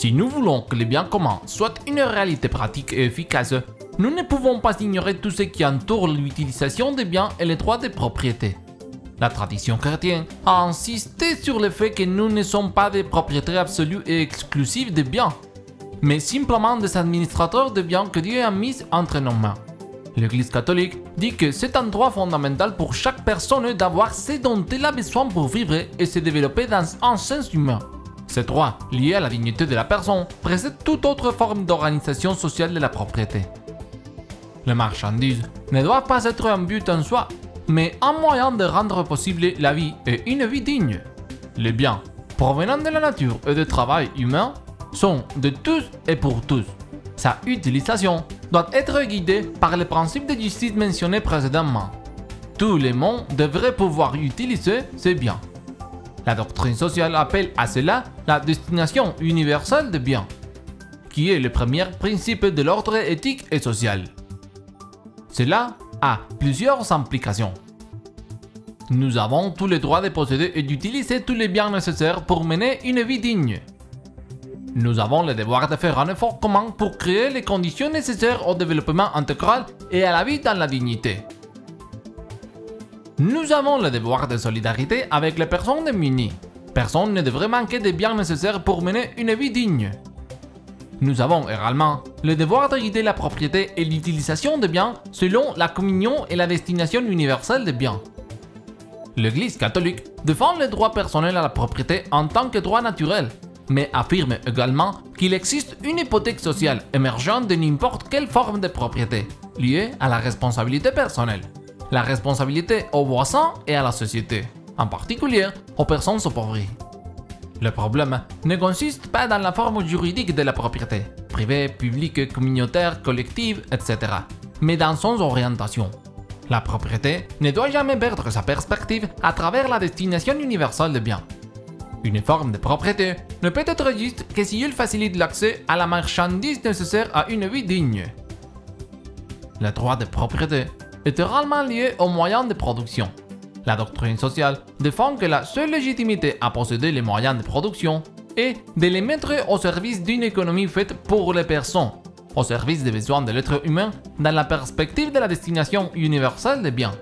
Si nous voulons que le bien commun soit une réalité pratique et efficace, nous ne pouvons pas ignorer tout ce qui entoure l'utilisation des biens et les droits de propriété. La tradition chrétienne a insisté sur le fait que nous ne sommes pas des propriétaires absolus et exclusifs des biens, mais simplement des administrateurs de biens que Dieu a mis entre nos mains. L'Église catholique dit que c'est un droit fondamental pour chaque personne d'avoir ce dont elle a besoin pour vivre et se développer dans un sens humain. Ce droit, lié à la dignité de la personne, précède toute autre forme d'organisation sociale de la propriété. Les marchandises ne doivent pas être un but en soi, mais un moyen de rendre possible la vie et une vie digne. Les biens provenant de la nature et du travail humain sont de tous et pour tous. Sa utilisation doit être guidée par les principes de justice mentionnés précédemment. Tout le monde devrait pouvoir utiliser ces biens. La doctrine sociale appelle à cela la destination universelle des biens, qui est le premier principe de l'ordre éthique et social. Cela a plusieurs implications. Nous avons tous les droits de posséder et d'utiliser tous les biens nécessaires pour mener une vie digne. Nous avons le devoir de faire un effort commun pour créer les conditions nécessaires au développement intégral et à la vie dans la dignité. Nous avons le devoir de solidarité avec les personnes démunies. Personne ne devrait manquer des biens nécessaires pour mener une vie digne. Nous avons également le devoir de guider la propriété et l'utilisation des biens selon la communion et la destination universelle des biens. L'Église catholique défend le droit personnel à la propriété en tant que droit naturel, mais affirme également qu'il existe une hypothèque sociale émergente de n'importe quelle forme de propriété, liée à la responsabilité personnelle, la responsabilité aux voisins et à la société, en particulier aux personnes appauvries. Le problème ne consiste pas dans la forme juridique de la propriété, privée, publique, communautaire, collective, etc., mais dans son orientation. La propriété ne doit jamais perdre sa perspective à travers la destination universelle des biens. Une forme de propriété ne peut être juste que si elle facilite l'accès à la marchandise nécessaire à une vie digne. Le droit de propriété est réellement lié aux moyens de production. La doctrine sociale défend que la seule légitimité à posséder les moyens de production est de les mettre au service d'une économie faite pour les personnes, au service des besoins de l'être humain dans la perspective de la destination universelle des biens.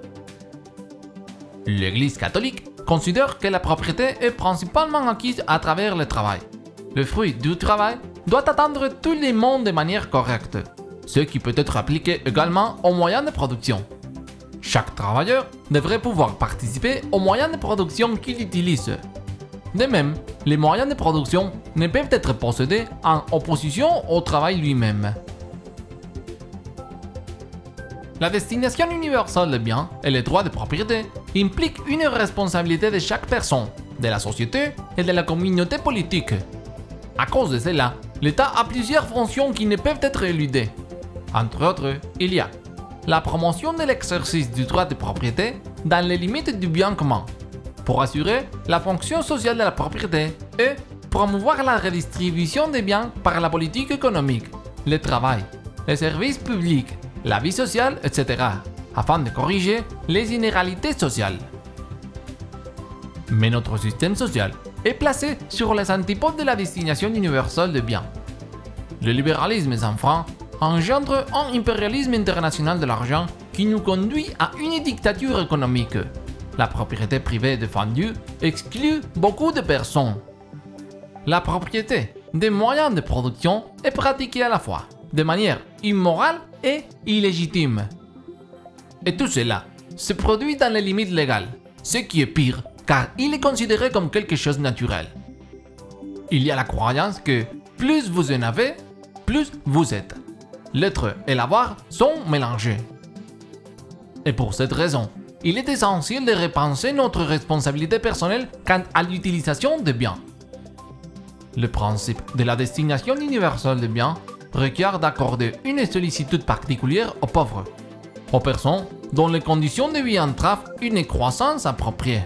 L'Église catholique considère que la propriété est principalement acquise à travers le travail. Le fruit du travail doit atteindre tout le monde de manière correcte, ce qui peut être appliqué également aux moyens de production. Chaque travailleur devrait pouvoir participer aux moyens de production qu'il utilise. De même, les moyens de production ne peuvent être possédés en opposition au travail lui-même. La destination universelle des biens et les droits de propriété impliquent une responsabilité de chaque personne, de la société et de la communauté politique. À cause de cela, l'État a plusieurs fonctions qui ne peuvent être éludées. Entre autres, il y a la promotion de l'exercice du droit de propriété dans les limites du bien commun, pour assurer la fonction sociale de la propriété et promouvoir la redistribution des biens par la politique économique, le travail, les services publics, la vie sociale, etc., afin de corriger les inégalités sociales. Mais notre système social est placé sur les antipodes de la destination universelle des biens. Le libéralisme sans frein engendre un impérialisme international de l'argent qui nous conduit à une dictature économique. La propriété privée défendue exclut beaucoup de personnes. La propriété des moyens de production est pratiquée à la fois de manière immorale et illégitime. Et tout cela se produit dans les limites légales, ce qui est pire car il est considéré comme quelque chose de naturel. Il y a la croyance que plus vous en avez, plus vous êtes. L'être et l'avoir sont mélangés. Et pour cette raison, il est essentiel de repenser notre responsabilité personnelle quant à l'utilisation des biens. Le principe de la destination universelle des biens requiert d'accorder une sollicitude particulière aux pauvres, aux personnes dont les conditions de vie entravent une croissance appropriée.